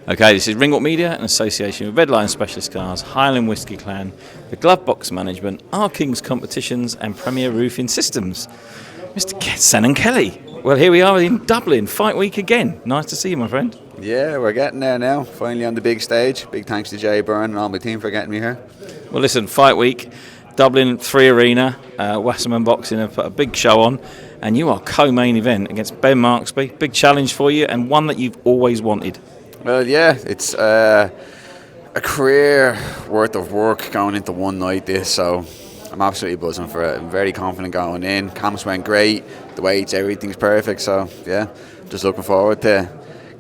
Okay, this is Ringwalk Media in association with Redline Specialist Cars, Highland Whisky Clan, the Glove Box Management, R King's Competitions and Premier Roofing Systems. Mr. SENAN Kelly. Well, here we are in Dublin, fight week again. Nice to see you, my friend. Yeah, we're getting there now, finally on the big stage. Big thanks to Jay Byrne and all my team for getting me here. Well, listen, fight week, Dublin 3 Arena, Wasserman Boxing have put a big show on, and you are co-main event against Ben Marksby. Big challenge for you, and one that you've always wanted. Well, yeah, it's a career worth of work going into one night this, so I'm absolutely buzzing for it. I'm very confident going in. Camps went great, the weights, everything's perfect, so yeah, just looking forward to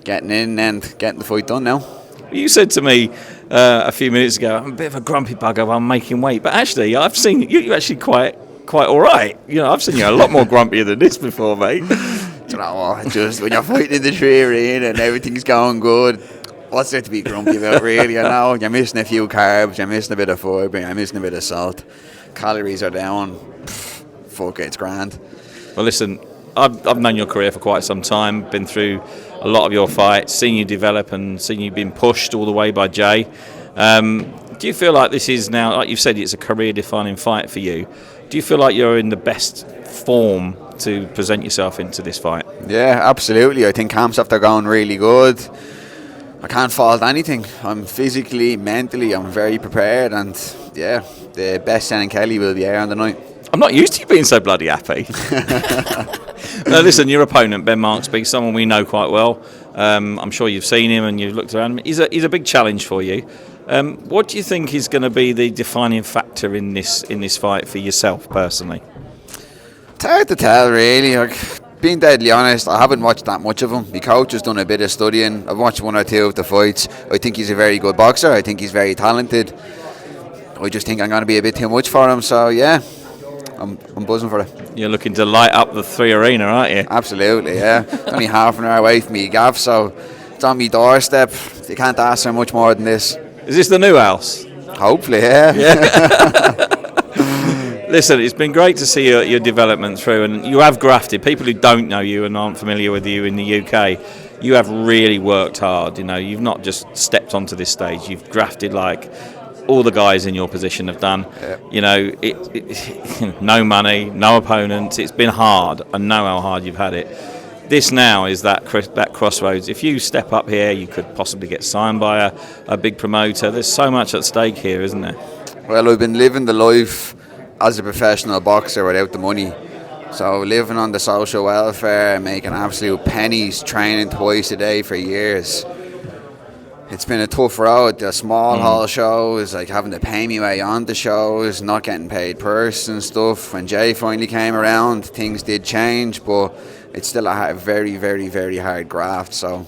getting in and getting the fight done now. You said to me a few minutes ago, I'm a bit of a grumpy bugger while I'm making weight, but actually I've seen you're actually quite all right. You know, I've seen you a lot more grumpier than this before, mate. You know what, just when you're fighting in the 3 Arena and everything's going good, what's there to be grumpy about, really? I know you're missing a few carbs, you're missing a bit of fibre, you're missing a bit of salt, calories are down, fuck it, it's grand. Well, listen, I've known your career for quite some time, been through a lot of your fights, seen you develop and seen you being pushed all the way by Jay. Do you feel like this is now, like you've said, it's a career-defining fight for you? Do you feel like you're in the best form to present yourself into this fight? Yeah, absolutely. I think camps after going really good. I can't fault anything. I'm physically, mentally, I'm very prepared, and yeah, the best SENAN Kelly will be here on the night. I'm not used to you being so bloody happy. No, listen, your opponent, Ben Marksby, someone we know quite well. I'm sure you've seen him and you've looked around him. He's a big challenge for you. What do you think is going to be the defining factor in this fight for yourself personally? It's hard to tell, really. Being deadly honest, I haven't watched that much of him. My coach has done a bit of studying. I've watched 1 or 2 of the fights. I think he's a very good boxer. I think he's very talented. I just think I'm going to be a bit too much for him. So yeah, I'm buzzing for it. You're looking to light up the 3 Arena, aren't you? Absolutely, yeah. It's only half an hour away from me gaff, so it's on my doorstep. You can't ask for much more than this. Is this the new house? Hopefully, yeah. Listen, it's been great to see your development through, and you have grafted. People who don't know you and aren't familiar with you in the UK, you have really worked hard. You know, you've not just stepped onto this stage. You've grafted like all the guys in your position have done. Yep. You know, no money, no opponents. It's been hard. I know how hard you've had it. This now is that crossroads. If you step up here, you could possibly get signed by a big promoter. There's so much at stake here, isn't there? Well, I've been living the life as a professional boxer without the money. So living on the social welfare, making absolute pennies, training twice a day for years. It's been a tough road. The small hall shows, like having to pay me way on the shows, not getting paid purse and stuff. When Jay finally came around, things did change, but it's still a very, very, very hard graft. So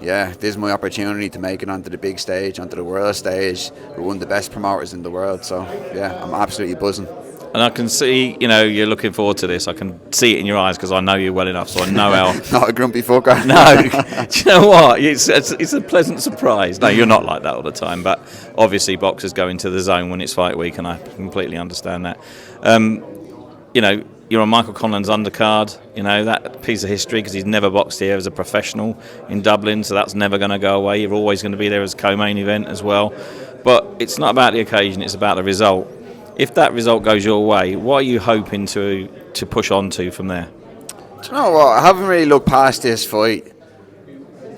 yeah, this is my opportunity to make it onto the big stage, onto the world stage, with one of the best promoters in the world. So yeah, I'm absolutely buzzing. And I can see, you know, you're looking forward to this. I can see it in your eyes because I know you well enough, so I know how. Not a grumpy fucker. No, do you know what? It's a pleasant surprise. No, you're not like that all the time, but obviously boxers go into the zone when it's fight week, and I completely understand that. You know, you're on Michael Conlan's undercard. You know, that piece of history, because he's never boxed here as a professional in Dublin, so that's never going to go away. You're always going to be there as co-main event as well. But it's not about the occasion, it's about the result. If that result goes your way, what are you hoping to push on to from there? Do you know what? I haven't really looked past this fight.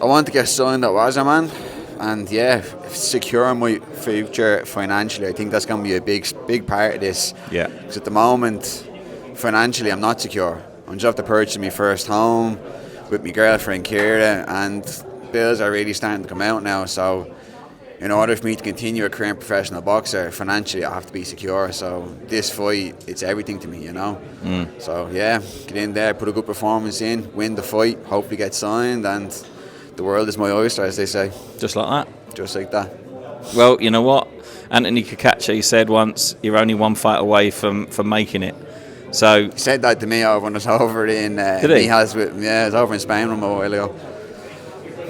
I want to get signed at Wasserman and, yeah, secure my future financially. I think that's going to be a big part of this. Yeah. Because at the moment, financially, I'm not secure. I'm just after purchasing my first home with my girlfriend, Kira, and bills are really starting to come out now, so in order for me to continue a career in professional boxer, financially I have to be secure. So this fight, it's everything to me, you know. So yeah, get in there, put a good performance in, win the fight, hopefully get signed, and the world is my oyster, as they say. Just like that? Just like that. Well, you know what? Anthony Kakachi said once, you're only one fight away from making it. So he said that to me over when I was over in did he? I was over in Spain a while ago.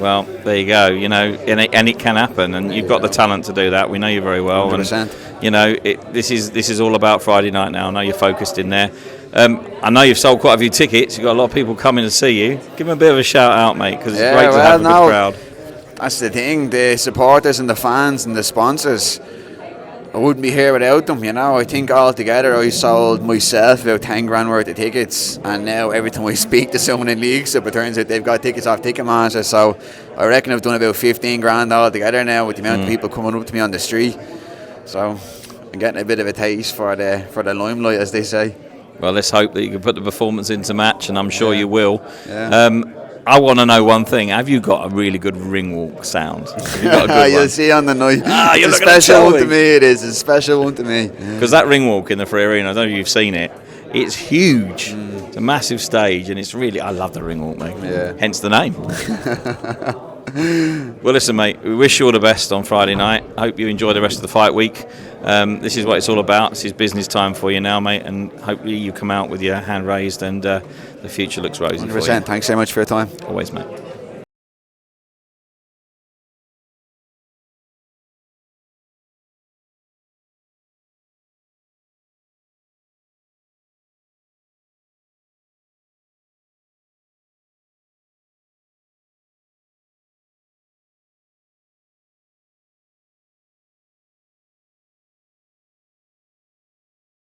Well, there you go. You know, and it can happen, and you've got the talent to do that. We know you very well. 100%. And you know, this is all about Friday night now. I know you're focused in there. I know you've sold quite a few tickets. You've got a lot of people coming to see you. Give them a bit of a shout out, mate, because it's great to have a good crowd. that's the thing. The supporters and the fans and the sponsors, I wouldn't be here without them, you know. I think altogether I sold myself about 10 grand worth of tickets, and now every time I speak to someone in League Stuff, it turns out they've got tickets off Ticketmaster. So I reckon I've done about 15 grand altogether now with the amount of people coming up to me on the street. So I'm getting a bit of a taste for the limelight, as they say. Well, let's hope that you can put the performance into match, and I'm sure you will. Yeah. I want to know one thing. Have you got a really good ring walk sound? Have you got a good You'll one? see on the night. You're It's a not gonna special tell one me. to me, it is. It's a special one to me. Because that ring walk in the Free Arena, I don't know if you've seen it, it's huge. It's a massive stage, and it's really, I love the ring walk, mate. Yeah. Hence the name. Well, listen, mate, we wish you all the best on Friday night. I hope you enjoy the rest of the fight week. This is what it's all about. This is business time for you now, mate, and hopefully you come out with your hand raised and the future looks rosy for you. 100%. Thanks so much for your time. Always, mate.